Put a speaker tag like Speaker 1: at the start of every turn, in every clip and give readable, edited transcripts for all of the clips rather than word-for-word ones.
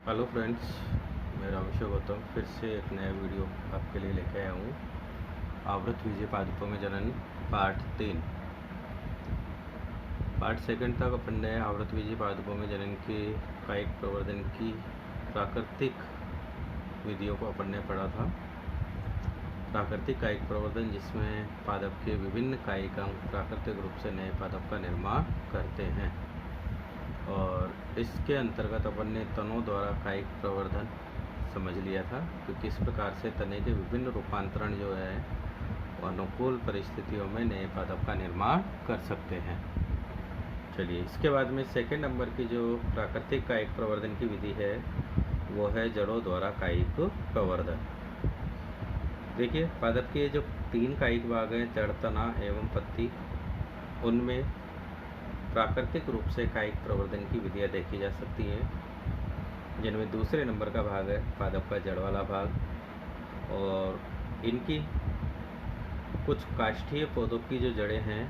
Speaker 1: Hello friends, मैं रमेश गौतम फिर से एक नया वीडियो आपके लिए लेके आया हूँ। आवृत विजय पादपों में जनन पार्ट 3। पार्ट सेकंड तक अपन ने आवृत विजय पादपों में जनन के कायिक प्रवर्धन की प्राकृतिक विधियों को अपन ने पढ़ा था। प्राकृतिक कायिक प्रवर्धन जिसमें पादप के विभिन्न कायिक अंग प्राकृतिक रूप से नए पादप का निर्माण करते हैं, और इसके अंतर्गत अपन ने तनों द्वारा कायिक प्रवर्धन समझ लिया था कि किस प्रकार से तने के विभिन्न रूपांतरण जो है वो अनुकूल परिस्थितियों में नए पादप का निर्माण कर सकते हैं। चलिए, इसके बाद में सेकंड नंबर की जो प्राकृतिक कायिक प्रवर्धन की विधि है वो है जड़ों द्वारा कायिक प्रवर्धन। देखिए, पादप के जो 3 कायिक भाग हैं, जड़, तना एवं पत्ती, उनमें प्राकृतिक रूप से कायिक प्रवर्धन की विधियाँ देखी जा सकती हैं, जिनमें दूसरे नंबर का भाग है पादप का जड़ वाला भाग, और इनकी कुछ काष्ठीय पौधों की जो जड़ें हैं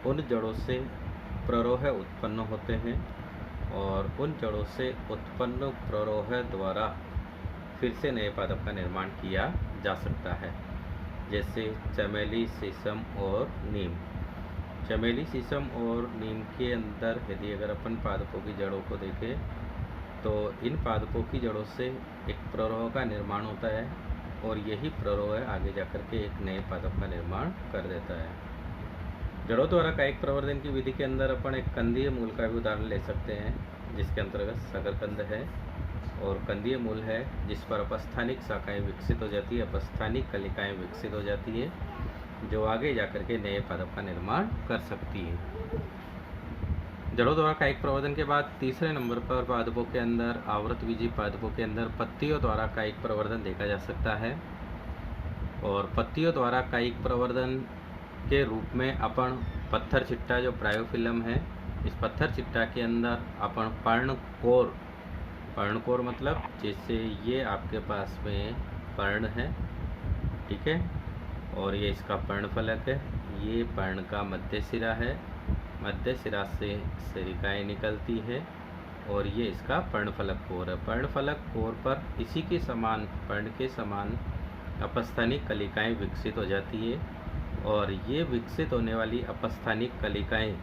Speaker 1: उन जड़ों से प्ररोह उत्पन्न होते हैं, और उन जड़ों से उत्पन्न प्ररोह द्वारा फिर से नए पादप का निर्माण किया जा सकता है, जैसे चमेली, शीशम और नीम। चमेली, शीशम और नीम के अंदर यदि अगर अपन पादपों की जड़ों को देखें तो इन पादपों की जड़ों से एक प्ररोह का निर्माण होता है, और यही प्ररोह आगे जाकर के एक नए पादप का निर्माण कर देता है। जड़ों द्वारा कायिक प्रवर्धन की विधि के अंदर अपन एक कंदीय मूल का भी उदाहरण ले सकते हैं, जिसके अंतर्गत शकरकंद है और कंदीय मूल है, जिस पर अपस्थानिक शाखाएं विकसित हो जाती है, अपस्थानिक कलिकाएं विकसित हो जाती है, जो आगे जाकर के नए पादप का निर्माण कर सकती है। जड़ों द्वारा कायिक प्रवर्धन के बाद तीसरे नंबर पर पादपों के अंदर, आवृत बीजी पादपों के अंदर पत्तियों द्वारा कायिक प्रवर्धन देखा जा सकता है। और पत्तियों द्वारा कायिक प्रवर्धन के रूप में अपन पत्थर चिट्टा जो ब्रायोफिलम है, इस पत्थर चिट्टा के अंदर अपन पर्णकोर मतलब जैसे ये आपके पास में पर्ण है, ठीक है, और ये इसका पर्णफलक है, ये पर्ण का मध्य सिरा है, मध्य सिरा से सिरिकाएँ निकलती है, और ये इसका पर्णफलक कोर है। पर्णफलक कोर पर इसी के समान, पर्ण के समान अपस्थानिक कलिकाएँ विकसित हो जाती है, और ये विकसित होने वाली अपस्थानिक कलिकाएँ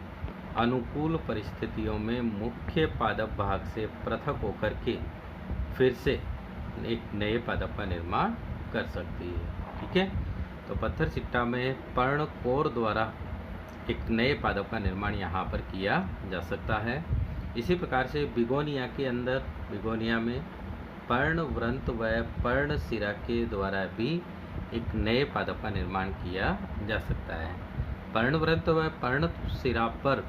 Speaker 1: अनुकूल परिस्थितियों में मुख्य पादप भाग से पृथक होकर के फिर से एक नए पादप का निर्माण कर सकती है, ठीक है। तो पत्थर चिट्टा में पर्ण कोर द्वारा एक नए पादप का निर्माण यहाँ पर किया जा सकता है। इसी प्रकार से बिगोनिया के अंदर, बिगोनिया में पर्ण व्रंत व पर्ण सिरा के द्वारा भी एक नए पादप का निर्माण किया जा सकता है। पर्ण व्रंत व पर्ण सिरा पर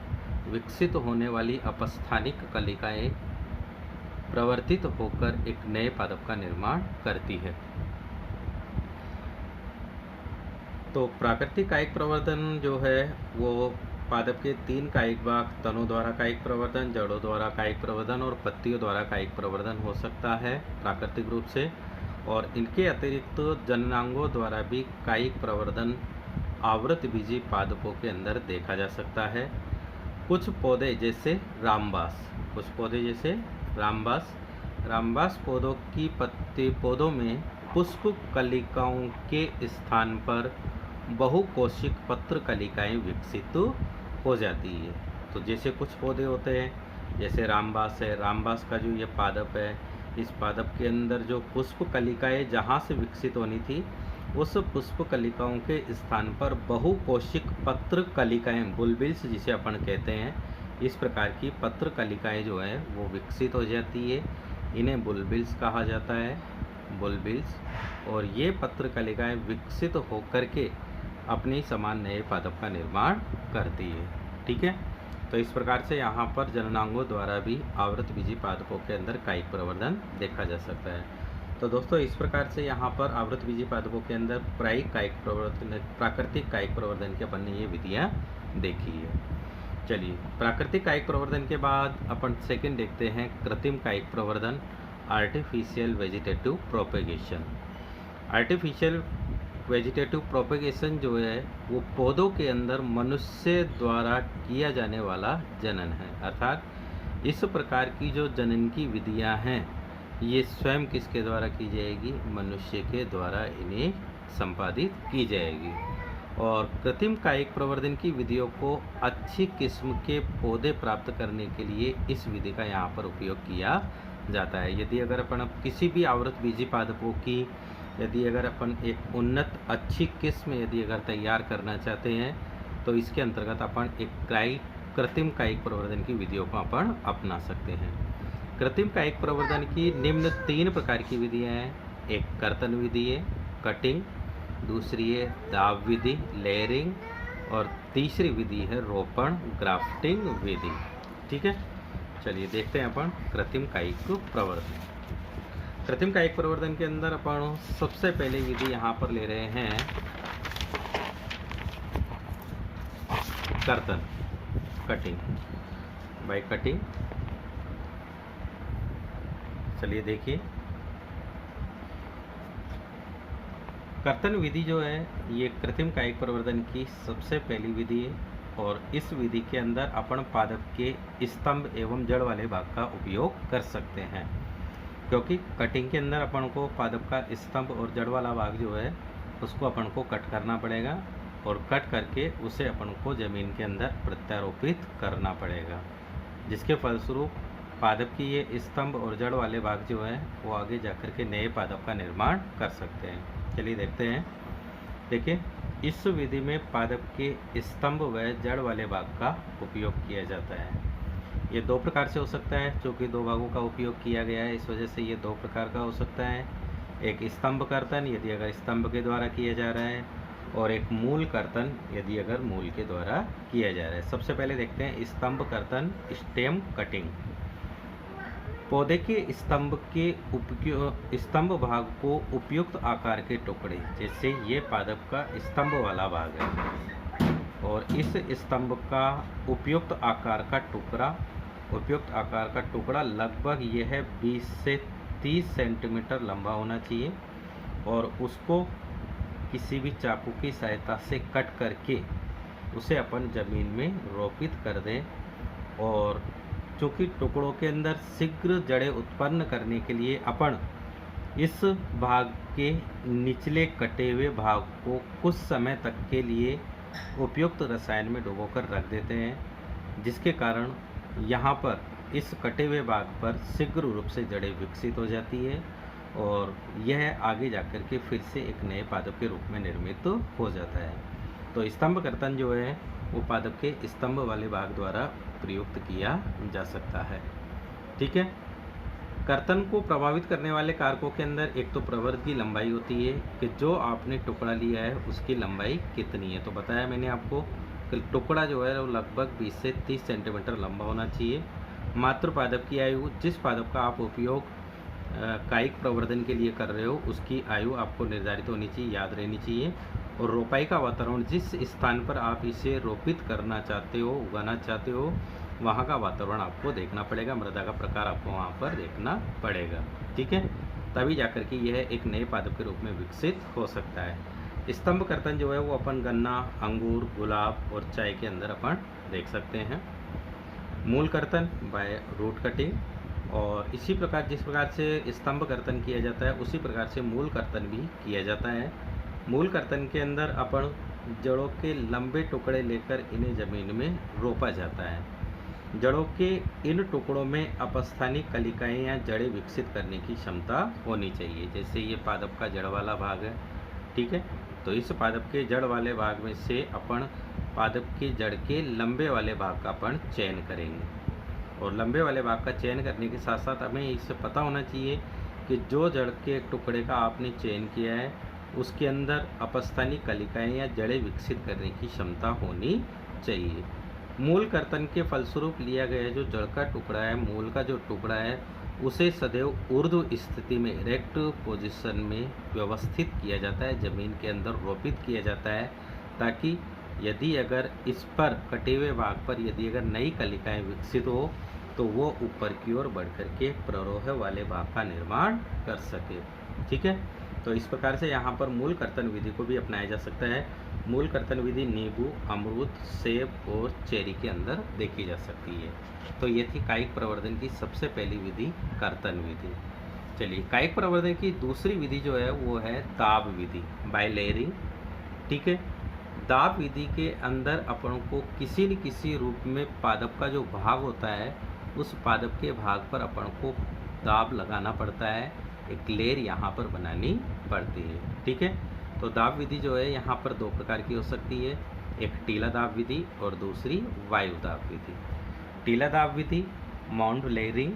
Speaker 1: विकसित होने वाली अपस्थानिक कलिकाएं प्रवर्तित होकर एक नए पादप का निर्माण करती है। तो प्राकृतिक कायिक प्रवर्धन जो है वो पादप के 3 कायिक भाग, तनों द्वारा कायिक प्रवर्धन, जड़ों द्वारा कायिक प्रवर्धन और पत्तियों द्वारा कायिक प्रवर्धन हो सकता है प्राकृतिक रूप से। और इनके अतिरिक्त जननांगों द्वारा भी कायिक प्रवर्धन आवृत बीजी पादपों के अंदर देखा जा सकता है। कुछ पौधे जैसे रामबास पौधों की पौधों में पुष्प कलिकाओं के स्थान पर बहुकोशिक पत्र कलिकाएं विकसित हो जाती है। तो जैसे कुछ पौधे होते हैं, जैसे रामबास है, रामबास का जो ये पादप है, इस पादप के अंदर जो पुष्प कलिकाएं जहाँ से विकसित होनी थी, उस पुष्प कलिकाओं के स्थान पर बहुकोशिक पत्र कलिकाएं, बुलबिल्स जिसे अपन कहते हैं, इस प्रकार की पत्र कलिकाएं जो है वो विकसित हो जाती है। इन्हें बुलबिल्स कहा जाता है, बुलबिल्स। और ये पत्र कलिकाएं विकसित होकर के अपने समान नए पादप का निर्माण करती है, ठीक है। तो इस प्रकार से यहाँ पर जननांगों द्वारा भी आवृत बीजी पादपों के अंदर कायिक प्रवर्धन देखा जा सकता है। तो दोस्तों, इस प्रकार से यहाँ पर आवृत बीजी पादपों के अंदर प्राकृतिक कायिक प्रवर्धन के अपन ने ये विधियाँ देखी है। चलिए, प्राकृतिक कायिक प्रवर्धन के बाद अपन सेकंड देखते हैं कृत्रिम कायिक प्रवर्धन, artificial vegetative propagation. Artificial vegetative propagation जो है वो पौधों के अंदर मनुष्य द्वारा किया जाने वाला जनन है। अर्थात इस प्रकार की जो जनन की विधियां हैं ये स्वयं किसके द्वारा की जाएगी? मनुष्य के द्वारा इन्हें संपादित की जाएगी। और कृत्रिम कायिक प्रवर्धन की विधियों को अच्छी किस्म के पौधे प्राप्त करने के लिए इस विधि का यहाँ पर उपयोग किया जाता है। यदि अगर अपन किसी भी आवृतबीजी पादपों की यदि अगर अपन एक उन्नत अच्छी किस्म यदि अगर तैयार करना चाहते हैं तो इसके अंतर्गत अपन एक कृत्रिम कायिक प्रवर्धन की विधियों को अपन अपना सकते हैं। कृत्रिम कायिक प्रवर्धन की निम्न 3 प्रकार की विधियाँ हैं। एक कर्तन विधि है, कटिंग, दूसरी है दाब विधि, लेयरिंग, और तीसरी विधि है रोपण, ग्राफ्टिंग विधि। ठीक है, चलिए देखते हैं अपन कृत्रिम कायिक प्रवर्धन। कृत्रिम कायिक प्रवर्धन के अंदर अपन सबसे पहले विधि यहाँ पर ले रहे हैं कर्तन, कटिंग, बाय कटिंग। चलिए देखिए, कर्तन विधि जो है ये कृत्रिम कायिक प्रवर्धन की सबसे पहली विधि है। और इस विधि के अंदर अपन पादप के स्तंभ एवं जड़ वाले भाग का उपयोग कर सकते हैं, क्योंकि कटिंग के अंदर अपन को पादप का स्तंभ और जड़ वाला भाग जो है उसको अपन को कट करना पड़ेगा, और कट करके उसे अपन को ज़मीन के अंदर प्रत्यारोपित करना पड़ेगा, जिसके फलस्वरूप पादप की ये स्तंभ और जड़ वाले भाग जो है वो आगे जाकर के नए पादप का निर्माण कर सकते हैं। चलिए देखते हैं। देखिए, इस विधि में पादप के स्तंभ व जड़ वाले भाग का उपयोग किया जाता है। ये 2 प्रकार से हो सकता है, क्योंकि 2 भागों का उपयोग किया गया है, इस वजह से ये 2 प्रकार का हो सकता है। एक स्तंभ कर्तन यदि अगर स्तंभ के द्वारा किया जा रहा है, और एक मूल कर्तन यदि अगर मूल के द्वारा किया जा रहा है। सबसे पहले देखते हैं स्तंभ कर्तन, स्टेम कटिंग। पौधे के स्तंभ भाग को उपयुक्त आकार के टुकड़े, जैसे ये पादप का स्तंभ वाला भाग है, और इस स्तंभ का उपयुक्त आकार का टुकड़ा लगभग यह है 20 से 30 सेंटीमीटर लंबा होना चाहिए, और उसको किसी भी चाकू की सहायता से कट करके उसे अपन ज़मीन में रोपित कर दें। और चूँकि टुकड़ों के अंदर शीघ्र जड़ें उत्पन्न करने के लिए अपन इस भाग के निचले कटे हुए भाग को कुछ समय तक के लिए उपयुक्त रसायन में डुबोकर रख देते हैं, जिसके कारण यहाँ पर इस कटे हुए भाग पर शीघ्र रूप से जड़ें विकसित हो जाती है, और यह आगे जाकर के फिर से एक नए पादप के रूप में निर्मित हो जाता है। तो स्तंभ कर्तन जो है वो पादप के स्तंभ वाले भाग द्वारा प्रयुक्त किया जा सकता है। ठीक है, कर्तन को प्रभावित करने वाले कारकों के अंदर एक तो प्रवर्ध की लंबाई होती है, कि जो आपने टुकड़ा लिया है उसकी लंबाई कितनी है। तो बताया मैंने आपको कि टुकड़ा जो है वो लगभग 20 से 30 सेंटीमीटर लंबा होना चाहिए। मात्र पादप की आयु, जिस पादप का आप उपयोग कायिक प्रवर्धन के लिए कर रहे हो उसकी आयु आपको निर्धारित होनी चाहिए, याद रहनी चाहिए। और रोपाई का वातावरण, जिस स्थान पर आप इसे रोपित करना चाहते हो, उगाना चाहते हो, वहाँ का वातावरण आपको देखना पड़ेगा, मृदा का प्रकार आपको वहाँ पर देखना पड़ेगा। ठीक है, तभी जाकर के यह एक नए पादप के रूप में विकसित हो सकता है। स्तंभ कर्तन जो है वो अपन गन्ना, अंगूर, गुलाब और चाय के अंदर अपन देख सकते हैं। मूल कर्तन बाय रूट कटिंग, और इसी प्रकार जिस प्रकार से स्तंभ कर्तन किया जाता है उसी प्रकार से मूल कर्तन भी किया जाता है। मूल कर्तन के अंदर अपन जड़ों के लंबे टुकड़े लेकर इन्हें ज़मीन में रोपा जाता है। जड़ों के इन टुकड़ों में अपस्थानिक कलिकाएँ या जड़ें विकसित करने की क्षमता होनी चाहिए। जैसे ये पादप का जड़ वाला भाग है, ठीक है, तो इस पादप के जड़ वाले भाग में से अपन पादप के जड़ के लंबे वाले भाग का अपन चयन करेंगे। और लंबे वाले भाग का चयन करने के साथ साथ हमें इससे पता होना चाहिए कि जो जड़ के टुकड़े का आपने चयन किया है उसके अंदर अपस्थानिक कलिकाएँ या जड़ें विकसित करने की क्षमता होनी चाहिए। मूल कर्तन के फलस्वरूप लिया गया जो जड़ का टुकड़ा है, मूल का जो टुकड़ा है, उसे सदैव ऊर्ध्व स्थिति में इरेक्ट पोजीशन में व्यवस्थित किया जाता है, ज़मीन के अंदर रोपित किया जाता है, ताकि यदि अगर इस पर कटे हुए भाग पर यदि अगर नई कलिकाएँ विकसित हो तो वो ऊपर की ओर बढ़ कर के प्ररोह वाले भाग का निर्माण कर सके। ठीक है, तो इस प्रकार से यहाँ पर मूल कर्तन विधि को भी अपनाया जा सकता है। मूल कर्तन विधि नींबू, अमरूद, सेब और चेरी के अंदर देखी जा सकती है। तो ये थी कायिक प्रवर्धन की सबसे पहली विधि, कर्तन विधि। चलिए, कायिक प्रवर्धन की दूसरी विधि जो है वो है दाब विधि, बाय लेयरिंग। ठीक है, दाब विधि के अंदर अपन को किसी न किसी रूप में पादप का जो भाग होता है उस पादप के भाग पर अपन को दाब लगाना पड़ता है, एक लेयर यहाँ पर बनानी पड़ती है। ठीक है, तो दाब विधि जो है यहाँ पर दो प्रकार की हो सकती है, एक टीला दाब विधि और दूसरी वायु दाब विधि। टीला दाब विधि, माउंट लेयरिंग।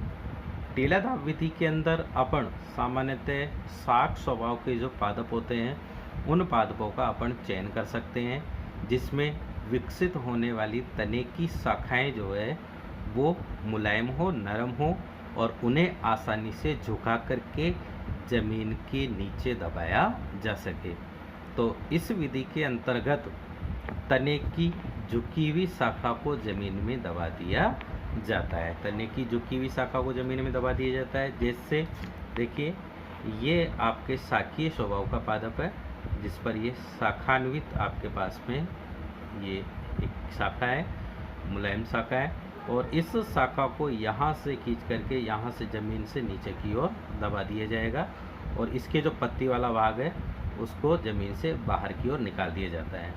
Speaker 1: टीला दाब विधि के अंदर अपन सामान्यतः शाक स्वभाव के जो पादप होते हैं उन पादपों का अपन चयन कर सकते हैं, जिसमें विकसित होने वाली तने की शाखाएं जो है वो मुलायम हो, नरम हो और उन्हें आसानी से झुका करके जमीन के नीचे दबाया जा सके। तो इस विधि के अंतर्गत तने की झुकी हुई शाखा को जमीन में दबा दिया जाता है। तने की झुकी हुई शाखा को जमीन में दबा दिया जाता है। जैसे देखिए, ये आपके शाखीय स्वभाव का पादप है जिस पर ये शाखान्वित आपके पास में ये एक शाखा है, मुलायम शाखा है, और इस शाखा को यहाँ से खींच करके यहाँ से ज़मीन से नीचे की ओर दबा दिया जाएगा और इसके जो पत्ती वाला भाग है उसको ज़मीन से बाहर की ओर निकाल दिया जाता है।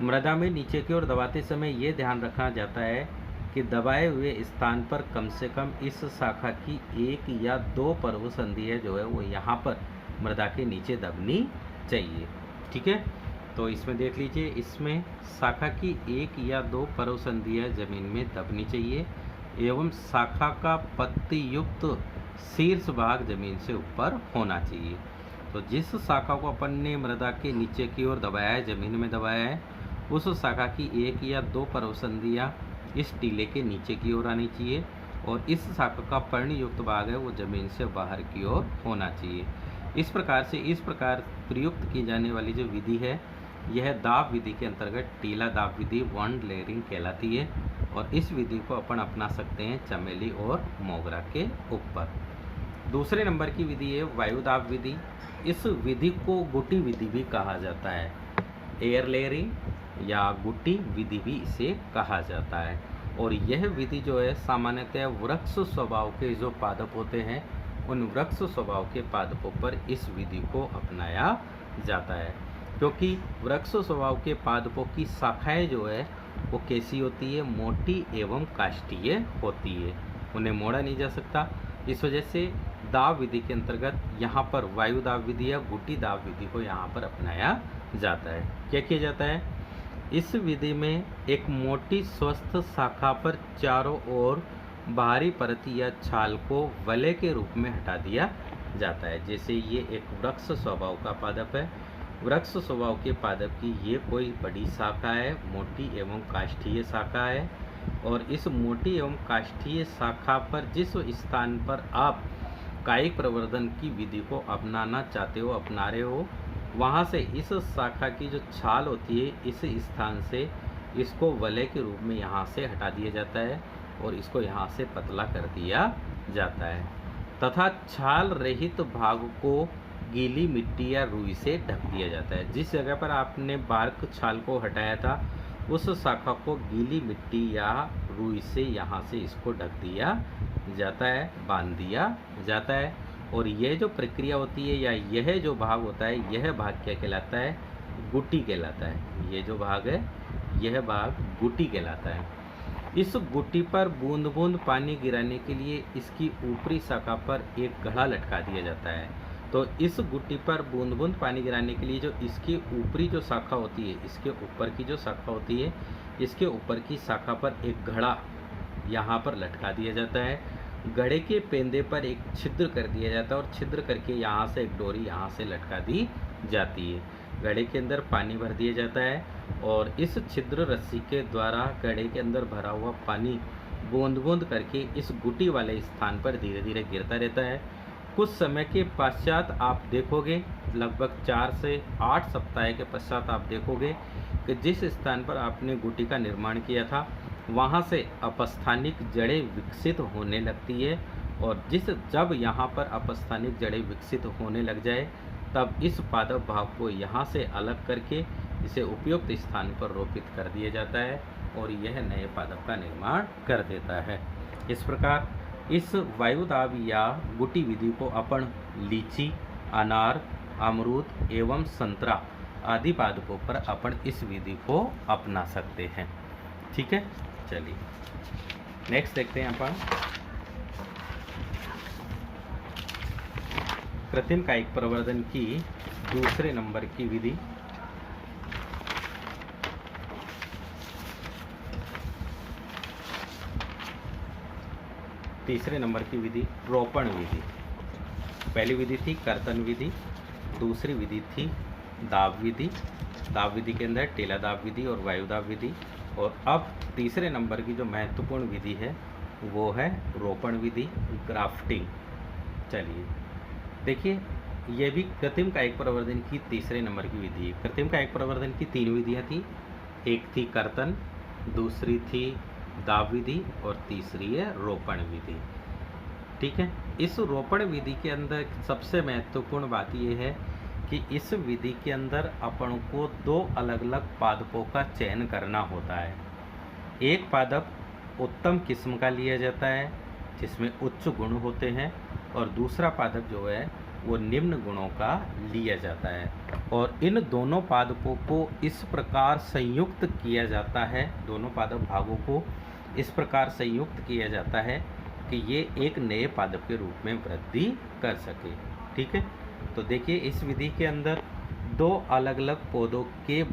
Speaker 1: मृदा में नीचे की ओर दबाते समय ये ध्यान रखा जाता है कि दबाए हुए स्थान पर कम से कम इस शाखा की एक या दो पर्व संधियाँ जो है वो यहाँ पर मृदा के नीचे दबनी चाहिए। ठीक है, तो इसमें देख लीजिए, इसमें शाखा की एक या दो पर्व संधियाँ जमीन में दबनी चाहिए एवं शाखा का पत्ती युक्त शीर्ष भाग जमीन से ऊपर होना चाहिए। तो जिस शाखा को अपन ने मृदा के नीचे की ओर दबाया है, जमीन में दबाया है, उस शाखा की एक या दो पर्व संधियाँ इस टीले के नीचे की ओर आनी चाहिए और इस शाखा का पर्ण युक्त भाग है वो जमीन से बाहर की ओर होना चाहिए। इस प्रकार प्रयुक्त की जाने वाली जो विधि है यह दाब विधि के अंतर्गत टीला दाब विधि, वंड लेयरिंग कहलाती है और इस विधि को अपन अपना सकते हैं चमेली और मोगरा के ऊपर। दूसरे नंबर की विधि है वायु दाब विधि। इस विधि को गुटी विधि भी कहा जाता है, एयर लेयरिंग या गुटी विधि भी इसे कहा जाता है। और यह विधि जो है सामान्यतः वृक्ष स्वभाव के जो पादप होते हैं उन वृक्ष स्वभाव के पादपों पर इस विधि को अपनाया जाता है, क्योंकि वृक्ष स्वभाव के पादपों की शाखाएं जो है वो कैसी होती है, मोटी एवं काष्ठीय होती है, उन्हें मोड़ा नहीं जा सकता। इस वजह से दाब विधि के अंतर्गत यहाँ पर वायु दाब विधि या गुटी दाब विधि को यहाँ पर अपनाया जाता है। क्या किया जाता है, इस विधि में एक मोटी स्वस्थ शाखा पर चारों ओर बाहरी परत या छाल को वलय के रूप में हटा दिया जाता है। जैसे ये एक वृक्ष स्वभाव का पादप है, वृक्ष स्वभाव के पादप की ये कोई बड़ी शाखा है, मोटी एवं काष्ठीय शाखा है, और इस मोटी एवं काष्ठीय शाखा पर जिस स्थान पर आप कायिक प्रवर्धन की विधि को अपनाना चाहते हो, अपना रहे हो, वहाँ से इस शाखा की जो छाल होती है इस स्थान से इसको वलय के रूप में यहाँ से हटा दिया जाता है और इसको यहाँ से पतला कर दिया जाता है तथा छाल रहित भाग को गीली मिट्टी या रुई से ढक दिया जाता है। जिस जगह पर आपने बार्क छाल को हटाया था उस शाखा को गीली मिट्टी या रुई से यहाँ से इसको ढक दिया जाता है, बांध दिया जाता है। और यह जो प्रक्रिया होती है या यह जो भाग होता है यह भाग क्या कहलाता है, गुटी कहलाता है। ये जो भाग है यह भाग गुटी कहलाता है। इस गुटी पर बूंद बूंद पानी गिराने के लिए इसकी ऊपरी शाखा पर एक घड़ा लटका दिया जाता है। तो इस गुटी पर बूंद बूंद पानी गिराने के लिए जो इसकी ऊपरी जो शाखा होती है, इसके ऊपर की जो शाखा होती है, इसके ऊपर की शाखा पर एक घड़ा यहाँ पर लटका दिया जाता है। घड़े के पेंदे पर एक छिद्र कर दिया जाता है और छिद्र करके यहाँ से एक डोरी यहाँ से लटका दी जाती है। घड़े के अंदर पानी भर दिया जाता है और इस छिद्र रस्सी के द्वारा घड़े के अंदर भरा हुआ पानी बूंद बूंद करके इस गुटी वाले स्थान पर धीरे धीरे गिरता रहता है। कुछ समय के पश्चात आप देखोगे, लगभग 4 से 8 सप्ताह के पश्चात आप देखोगे कि जिस स्थान पर आपने गुटी का निर्माण किया था वहाँ से अपस्थानिक जड़ें विकसित होने लगती है और जब यहाँ पर अपस्थानिक जड़ें विकसित होने लग जाए तब इस पादप भाग को यहाँ से अलग करके इसे उपयुक्त स्थान पर रोपित कर दिया जाता है और यह नए पादप का निर्माण कर देता है। इस प्रकार इस वायुदाब या गुटी विधि को अपन लीची, अनार, अमरूद एवं संतरा आदि पादपों पर अपन इस विधि को अपना सकते हैं। ठीक है, चलिए नेक्स्ट देखते हैं अपन कृत्रिम कायिक प्रवर्धन की दूसरे नंबर की विधि। तीसरे नंबर की विधि रोपण विधि। पहली विधि थी कर्तन विधि, दूसरी विधि थी दाब विधि। दाब विधि के अंदर टेला दाब विधि और वायुदाब विधि, और अब तीसरे नंबर की जो महत्वपूर्ण विधि है वो है रोपण विधि, ग्राफ्टिंग। चलिए देखिए, ये भी कृत्रिम कायिक प्रवर्धन की तीसरे नंबर की विधि है। कृत्रिम कायिक प्रवर्धन की 3 विधियाँ थी, एक थी कर्तन, दूसरी थी दाब विधि और तीसरी है रोपण विधि। ठीक है, इस रोपण विधि के अंदर सबसे महत्वपूर्ण बात यह है कि इस विधि के अंदर अपन को 2 अलग अलग पादपों का चयन करना होता है। एक पादप उत्तम किस्म का लिया जाता है जिसमें उच्च गुण होते हैं, और दूसरा पादप जो है वो निम्न गुणों का लिया जाता है। और इन दोनों पादपों को इस प्रकार संयुक्त किया जाता है, दोनों पादप भागों को इस प्रकार संयुक्त किया जाता है कि ये एक नए पादप के रूप में वृद्धि कर सके। ठीक है, तो देखिए इस विधि के अंदर 2 अलग अलग पौधों के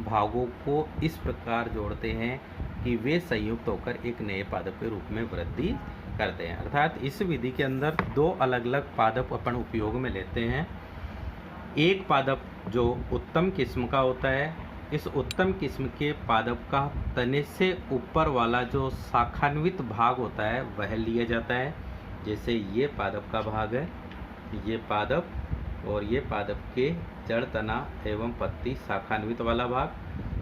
Speaker 1: भागों को इस प्रकार जोड़ते हैं कि वे संयुक्त होकर एक नए पादप के रूप में वृद्धि करते हैं। अर्थात इस विधि के अंदर 2 अलग अलग पादप अपन उपयोग में लेते हैं। एक पादप जो उत्तम किस्म का होता है, इस उत्तम किस्म के पादप का तने से ऊपर वाला जो शाखान्वित भाग होता है वह लिया जाता है। जैसे ये पादप का भाग है, ये पादप, और ये पादप के जड़, तना एवं पत्ती शाखान्वित वाला भाग।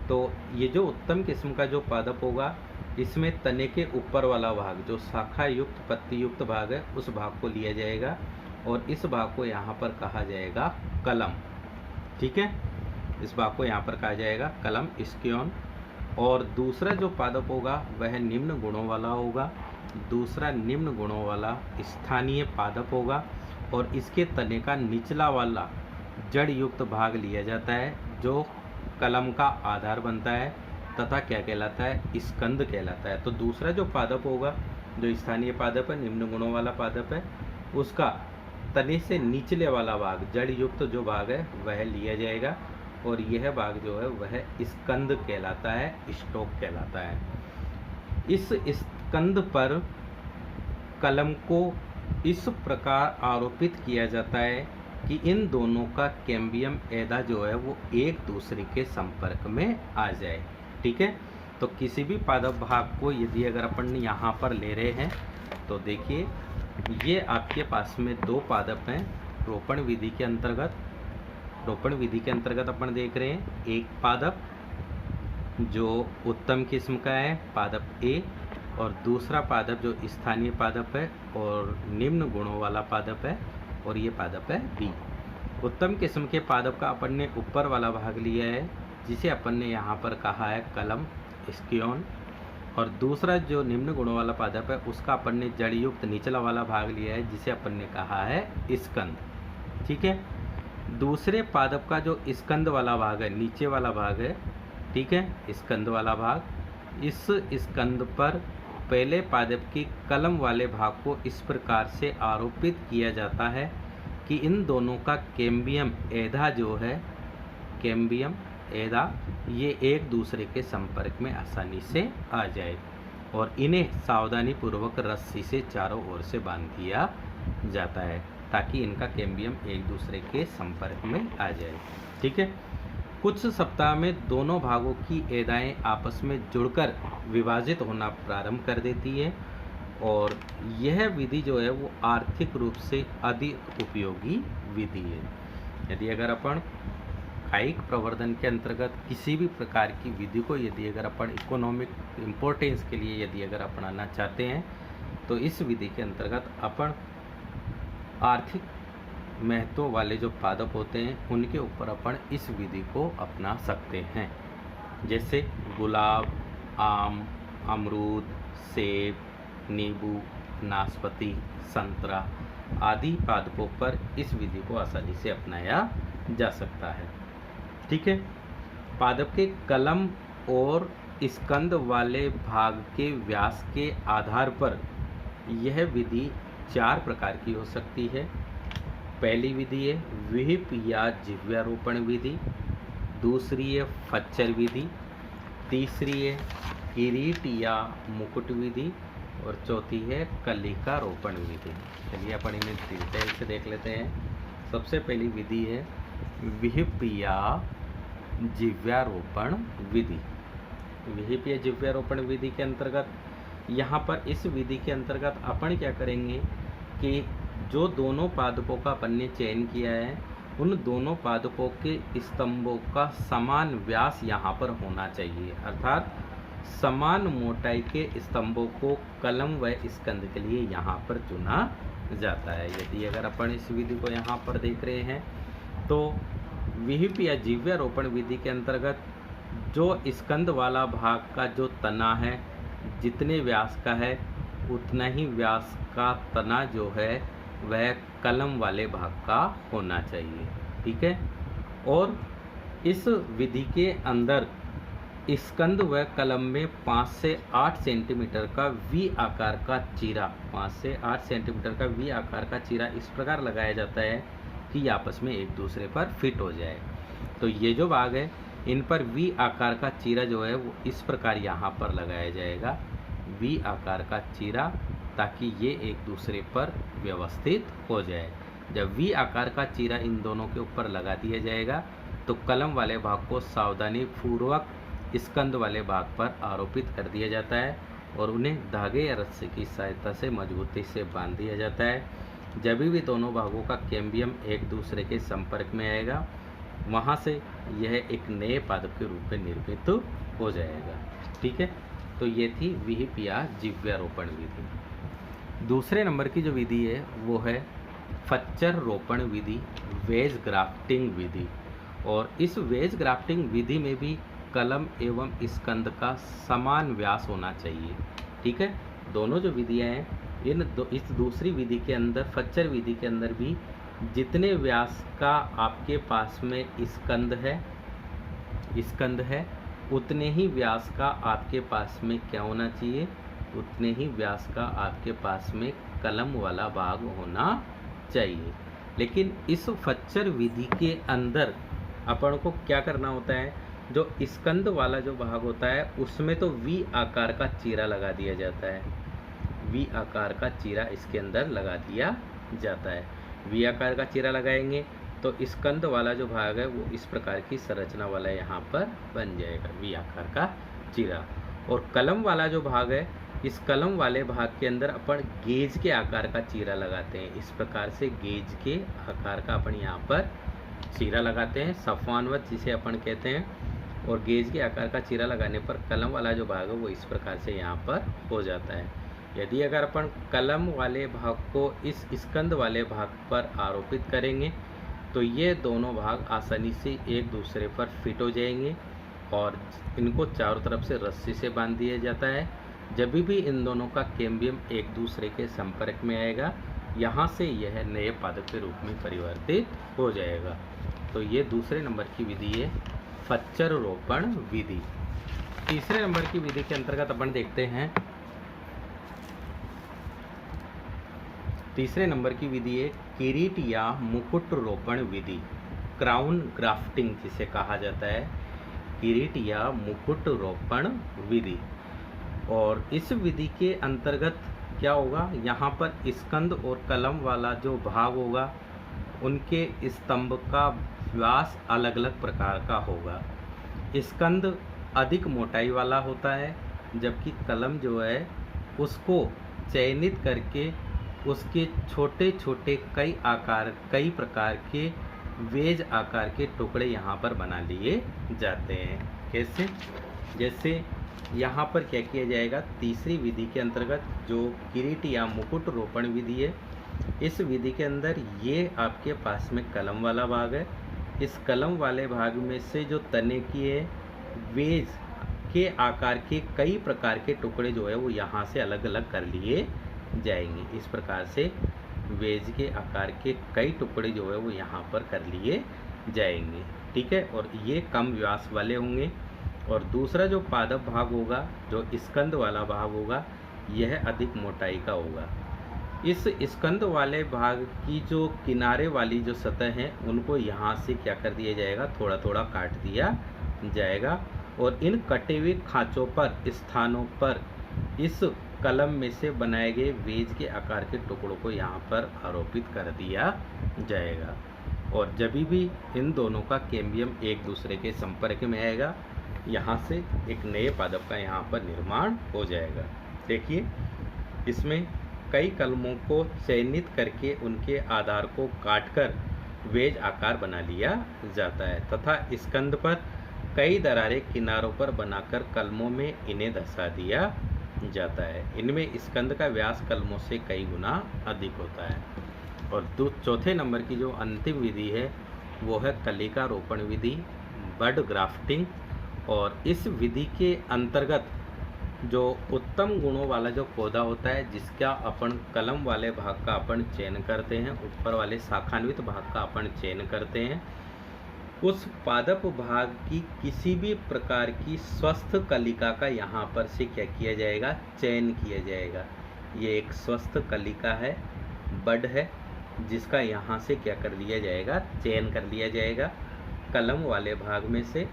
Speaker 1: तो ये जो उत्तम किस्म का जो पादप होगा, इसमें तने के ऊपर वाला भाग जो शाखा युक्त पत्ती युक्त भाग है उस भाग को लिया जाएगा, और इस भाग को यहाँ पर कहा जाएगा कलम। ठीक है, इस भाग को यहाँ पर कहा जाएगा कलम, स्क्योन। और दूसरा जो पादप होगा वह निम्न गुणों वाला होगा। दूसरा निम्न गुणों वाला स्थानीय पादप होगा, और इसके तने का निचला वाला जड़ युक्त भाग लिया जाता है जो कलम का आधार बनता है, तथा क्या कहलाता है, स्कंद कहलाता है। तो दूसरा जो पादप होगा, जो स्थानीय पादप है, निम्न गुणों वाला पादप है, उसका तने से निचले वाला भाग, जड़ युक्त जो भाग है वह लिया जाएगा, और यह भाग जो है वह स्कंद कहलाता है, स्टोक कहलाता है। इस स्कंद पर कलम को इस प्रकार आरोपित किया जाता है कि इन दोनों का कैम्बियम एदा जो है वो एक दूसरे के संपर्क में आ जाए। ठीक है, तो किसी भी पादप भाग को यदि अगर अपन यहाँ पर ले रहे हैं तो देखिए ये आपके पास में 2 पादप हैं रोपण विधि के अंतर्गत। रोपण विधि के अंतर्गत अपन देख रहे हैं एक पादप जो उत्तम किस्म का है, पादप ए, और दूसरा पादप जो स्थानीय पादप है और निम्न गुणों वाला पादप है, और ये पादप है बी। उत्तम किस्म के पादप का अपन ने ऊपर वाला भाग लिया है जिसे अपन ने यहाँ पर कहा है कलम, स्क्योन, और दूसरा जो निम्न गुणों वाला पादप है उसका अपन ने जड़ युक्त निचला वाला भाग लिया है जिसे अपन ने कहा है स्कंद। ठीक है, दूसरे पादप का जो स्कंद वाला भाग है, नीचे वाला भाग है, ठीक है, स्कंद वाला भाग, इस स्कंद पर पहले पादप की कलम वाले भाग को इस प्रकार से आरोपित किया जाता है कि इन दोनों का कैम्बियम एधा जो है, कैम्बियम एधा, ये एक दूसरे के संपर्क में आसानी से आ जाए, और इन्हें सावधानी पूर्वक रस्सी से चारों ओर से बांध दिया जाता है ताकि इनका कैम्बियम एक दूसरे के संपर्क में आ जाए। ठीक है, कुछ सप्ताह में दोनों भागों की एदाएं आपस में जुड़कर विभाजित होना प्रारंभ कर देती है, और यह विधि जो है वो आर्थिक रूप से अधिक उपयोगी विधि है। यदि अगर अपन कायिक प्रवर्धन के अंतर्गत किसी भी प्रकार की विधि को यदि अगर अपन इकोनॉमिक इम्पोर्टेंस के लिए यदि अगर अपनाना चाहते हैं तो इस विधि के अंतर्गत अपन आर्थिक महत्व वाले जो पादप होते हैं उनके ऊपर अपन इस विधि को अपना सकते हैं। जैसे गुलाब, आम, अमरूद, सेब, नींबू, नाशपाती, संतरा आदि पादपों पर इस विधि को आसानी से अपनाया जा सकता है। ठीक है। पादप के कलम और स्कंद वाले भाग के व्यास के आधार पर यह विधि 4 प्रकार की हो सकती है। पहली विधि है विहिप या जिह्वारोपण विधि, दूसरी है फच्चर विधि, तीसरी है किरीट या मुकुट विधि और चौथी है कलिका रोपण विधि। चलिए अपन इन्हें डिटेल से देख लेते हैं। सबसे पहली विधि है विहिप या जिह्वारोपण विधि। विहिप या जिह्वारोपण विधि के अंतर्गत यहाँ पर इस विधि के अंतर्गत अपन क्या करेंगे कि जो दोनों पादपों का अपन ने चयन किया है उन दोनों पादपों के स्तंभों का समान व्यास यहाँ पर होना चाहिए, अर्थात समान मोटाई के स्तंभों को कलम व स्कंद के लिए यहाँ पर चुना जाता है। यदि अगर अपन इस विधि को यहाँ पर देख रहे हैं तो विहिप या जिह्वारोपण विधि के अंतर्गत जो स्कंद वाला भाग का जो तना है जितने व्यास का है उतना ही व्यास का तना जो है वह कलम वाले भाग का होना चाहिए। ठीक है। और इस विधि के अंदर स्कंद व कलम में 5 से 8 सेंटीमीटर का वी आकार का चीरा 5 से 8 सेंटीमीटर का वी आकार का चीरा इस प्रकार लगाया जाता है कि आपस में एक दूसरे पर फिट हो जाए। तो ये जो भाग है इन पर वी आकार का चीरा जो है वो इस प्रकार यहाँ पर लगाया जाएगा, वी आकार का चीरा, ताकि ये एक दूसरे पर व्यवस्थित हो जाए। जब वी आकार का चीरा इन दोनों के ऊपर लगा दिया जाएगा तो कलम वाले भाग को सावधानी पूर्वक स्कंद वाले भाग पर आरोपित कर दिया जाता है और उन्हें धागे या रस्सी की सहायता से मजबूती से बांध दिया जाता है। जब भी दोनों भागों का कैम्बियम एक दूसरे के संपर्क में आएगा वहाँ से यह एक नए पादप के रूप में निर्मित हो जाएगा। ठीक है। तो ये थी विहिप या जिह्वारोपण विधि। दूसरे नंबर की जो विधि है वो है फच्चर रोपण विधि, वेज ग्राफ्टिंग विधि। और इस वेज ग्राफ्टिंग विधि में भी कलम एवं स्कंद का समान व्यास होना चाहिए। ठीक है। दोनों जो विधियाँ हैं इस दूसरी विधि के अंदर फच्चर विधि के अंदर भी जितने व्यास का आपके पास में स्कंद है उतने ही व्यास का आपके पास में क्या होना चाहिए, उतने ही व्यास का आपके पास में कलम वाला भाग होना चाहिए। लेकिन इस फच्चर विधि के अंदर अपन को क्या करना होता है, जो स्कंद वाला जो भाग होता है उसमें तो वी आकार का चीरा लगा दिया जाता है, वी आकार का चीरा इसके अंदर लगा दिया जाता है। वी आकार का चीरा लगाएंगे तो स्कंद वाला जो भाग है वो इस प्रकार की संरचना वाला यहाँ पर बन जाएगा, वी आकार का चीरा। और कलम वाला जो भाग है इस कलम वाले भाग के अंदर अपन गेज के आकार का चीरा लगाते हैं। इस प्रकार से गेज के आकार का अपन यहाँ पर चीरा लगाते हैं, सफानवत जिसे अपन कहते हैं। और गेज के आकार का चीरा लगाने पर कलम वाला जो भाग है वो इस प्रकार से यहाँ पर हो जाता है। यदि अगर अपन कलम वाले भाग को इस स्कंद वाले भाग पर आरोपित करेंगे तो ये दोनों भाग आसानी से एक दूसरे पर फिट हो जाएंगे और इनको चारों तरफ से रस्सी से बांध दिया जाता है। जब भी इन दोनों का कैम्बियम एक दूसरे के संपर्क में आएगा यहाँ से यह नए पादप के रूप में परिवर्तित हो जाएगा। तो ये दूसरे नंबर की विधि है फच्चर रोपण विधि। तीसरे नंबर की विधि के अंतर्गत अपन देखते हैं, तीसरे नंबर की विधि है किरीट या मुकुट रोपण विधि, क्राउन ग्राफ्टिंग जिसे कहा जाता है, किरीट या मुकुट रोपण विधि। और इस विधि के अंतर्गत क्या होगा, यहाँ पर स्कंद और कलम वाला जो भाग होगा उनके स्तंभ का व्यास अलग अलग प्रकार का होगा। स्कंद अधिक मोटाई वाला होता है जबकि कलम जो है उसको चयनित करके उसके छोटे छोटे कई प्रकार के वेज आकार के टुकड़े यहाँ पर बना लिए जाते हैं। कैसे, जैसे यहाँ पर क्या किया जाएगा, तीसरी विधि के अंतर्गत जो किरीट या मुकुट रोपण विधि है, इस विधि के अंदर ये आपके पास में कलम वाला भाग है। इस कलम वाले भाग में से जो तने किए वेज के आकार के कई प्रकार के टुकड़े जो है वो यहाँ से अलग अलग कर लिए जाएंगी। इस प्रकार से वेज के आकार के कई टुकड़े जो है वो यहाँ पर कर लिए जाएंगे, ठीक है। और ये कम व्यास वाले होंगे। और दूसरा जो पादप भाग होगा, जो स्कंद वाला भाग होगा, यह अधिक मोटाई का होगा। इस स्कंद वाले भाग की जो किनारे वाली जो सतह है, उनको यहाँ से क्या कर दिया जाएगा, थोड़ा थोड़ा काट दिया जाएगा। और इन कटे हुए खाँचों पर, स्थानों पर इस कलम में से बनाए गए वेज के आकार के टुकड़ों को यहाँ पर आरोपित कर दिया जाएगा। और जब भी इन दोनों का कैम्बियम एक दूसरे के संपर्क में आएगा, यहाँ से एक नए पादप का यहाँ पर निर्माण हो जाएगा। देखिए, इसमें कई कलमों को चयनित करके उनके आधार को काटकर वेज आकार बना लिया जाता है तथा स्कंद पर कई दरारें किनारों पर बनाकर कलमों में इन्हें धंसा दिया जाता है। इनमें स्कंद का व्यास कलमों से कई गुना अधिक होता है। और चौथे नंबर की जो अंतिम विधि है वो है कलिका रोपण विधि, बड ग्राफ्टिंग। और इस विधि के अंतर्गत जो उत्तम गुणों वाला जो पौधा होता है, जिसका अपन कलम वाले भाग का अपन चयन करते हैं, ऊपर वाले शाखान्वित भाग का अपन चयन करते हैं, उस पादप भाग की किसी भी प्रकार की स्वस्थ कलिका का यहाँ पर से क्या किया जाएगा, चयन किया जाएगा। ये एक स्वस्थ कलिका है, बड है, जिसका यहाँ से क्या कर लिया जाएगा, चयन कर लिया जाएगा कलम वाले भाग में से।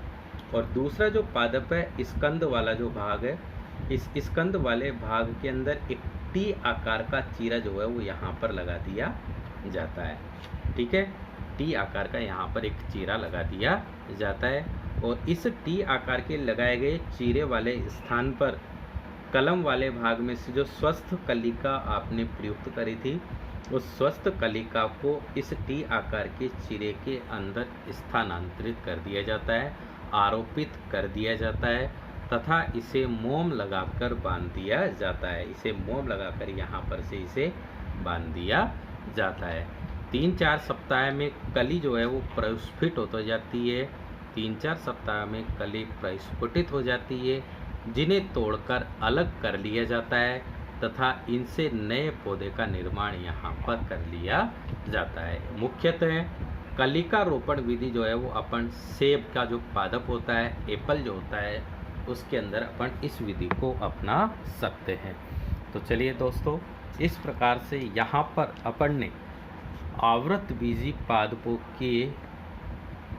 Speaker 1: और दूसरा जो पादप है, स्कंद वाला जो भाग है, इस स्कंद वाले भाग के अंदर एक टी आकार का चीरा जो है वो यहाँ पर लगा दिया जाता है, ठीक है। टी आकार का यहाँ पर एक चीरा लगा दिया जाता है। और इस टी आकार के लगाए गए चीरे वाले स्थान पर कलम वाले भाग में से जो स्वस्थ कलिका आपने प्रयुक्त करी थी, उस स्वस्थ कलिका को इस टी आकार के चीरे के अंदर स्थानांतरित कर दिया जाता है, आरोपित कर दिया जाता है तथा इसे मोम लगाकर बांध दिया जाता है। इसे मोम लगाकर यहाँ पर से इसे बांध दिया जाता है। 3-4 सप्ताह में कली जो है वो प्रस्फुटित हो जाती है। 3-4 सप्ताह में कली प्रस्फुटित हो जाती है, जिन्हें तोड़कर अलग कर लिया जाता है तथा इनसे नए पौधे का निर्माण यहाँ पर कर लिया जाता है। मुख्यतः कलिका रोपण विधि जो है वो अपन सेब का जो पादप होता है, एप्पल जो होता है, उसके अंदर अपन इस विधि को अपना सकते हैं। तो चलिए दोस्तों, इस प्रकार से यहाँ पर अपन ने आवृत बीजी पादपों के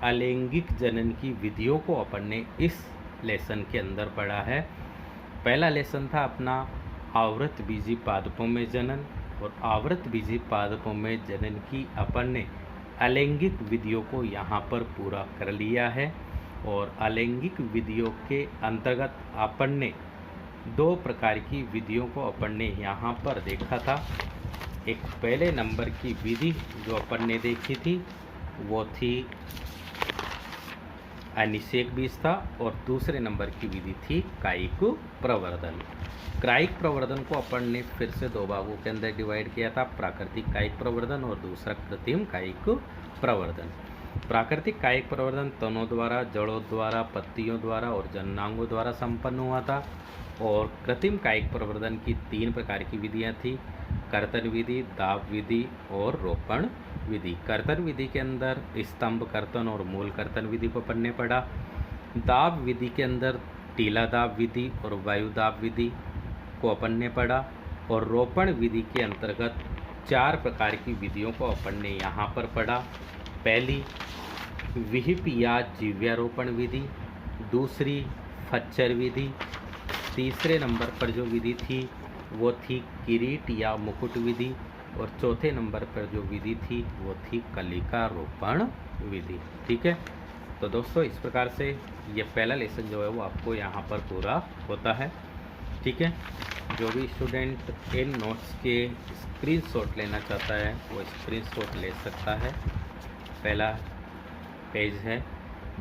Speaker 1: अलैंगिक जनन की विधियों को अपन ने इस लेसन के अंदर पढ़ा है। पहला लेसन था अपना आवृत बीजी पादपों में जनन, और आवृत बीजी पादपों में जनन की अपन ने अलैंगिक विधियों को यहाँ पर पूरा कर लिया है। और अलैंगिक विधियों के अंतर्गत अपन ने 2 प्रकार की विधियों को अपन ने यहाँ पर देखा था। एक पहले नंबर की विधि जो अपन ने देखी थी वो थी अनिषेक बीज था, और दूसरे नंबर की विधि थी कायिक प्रवर्धन। कायिक प्रवर्धन को अपन ने फिर से 2 भागों के अंदर डिवाइड किया था, प्राकृतिक कायिक प्रवर्धन और दूसरा कृत्रिम कायिक प्रवर्धन। प्राकृतिक कायिक प्रवर्धन तनों द्वारा, जड़ों द्वारा, पत्तियों द्वारा और जननांगों द्वारा संपन्न हुआ था। और कृत्रिम कायिक प्रवर्धन की 3 प्रकार की विधियां थी, कर्तन विधि, दाब विधि और रोपण विधि। कर्तन विधि के अंदर स्तंभ कर्तन और मूल कर्तन विधि को अपन ने पढ़ा। दाब विधि के अंदर टीला दाब विधि और वायु दाब विधि को अपन ने पढ़ा। और रोपण विधि के अंतर्गत 4 प्रकार की विधियों को अपन ने यहाँ पर पढ़ा। पहली विहिप या जीव्यारोपण विधि, दूसरी फच्चर विधि, तीसरे नंबर पर जो विधि थी वो थी किरीट या मुकुट विधि, और चौथे नंबर पर जो विधि थी वो थी कलिका रोपण विधि, ठीक है। तो दोस्तों, इस प्रकार से ये पहला लेसन जो है वो आपको यहाँ पर पूरा होता है, ठीक है। जो भी स्टूडेंट इन नोट्स के स्क्रीनशॉट लेना चाहता है वो स्क्रीनशॉट ले सकता है। पहला पेज है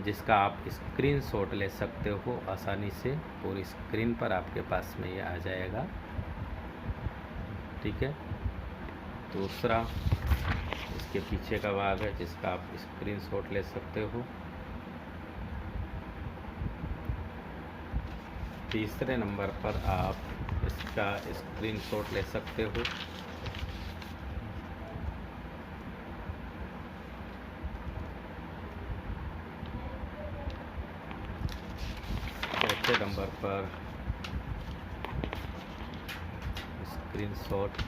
Speaker 1: जिसका आप स्क्रीनशॉट ले सकते हो आसानी से, पूरी स्क्रीन पर आपके पास में ये आ जाएगा, ठीक है। दूसरा इसके पीछे का भाग है जिसका आप स्क्रीनशॉट ले सकते हो। तीसरे नंबर पर आप इसका स्क्रीनशॉट ले सकते हो। चौथे नंबर पर स्क्रीनशॉट,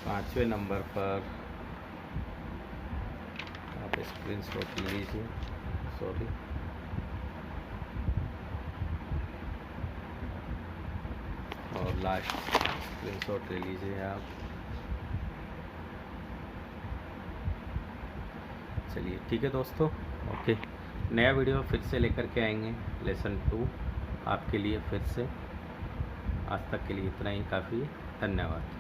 Speaker 1: पाँचवें नंबर पर आप स्क्रीनशॉट ले लीजिए, सॉरी, और लास्ट स्क्रीनशॉट ले लीजिए आप। चलिए ठीक है दोस्तों, ओके, नया वीडियो फिर से लेकर के आएंगे लेसन 2 आपके लिए फिर से। आज तक के लिए इतना ही काफ़ी है, धन्यवाद।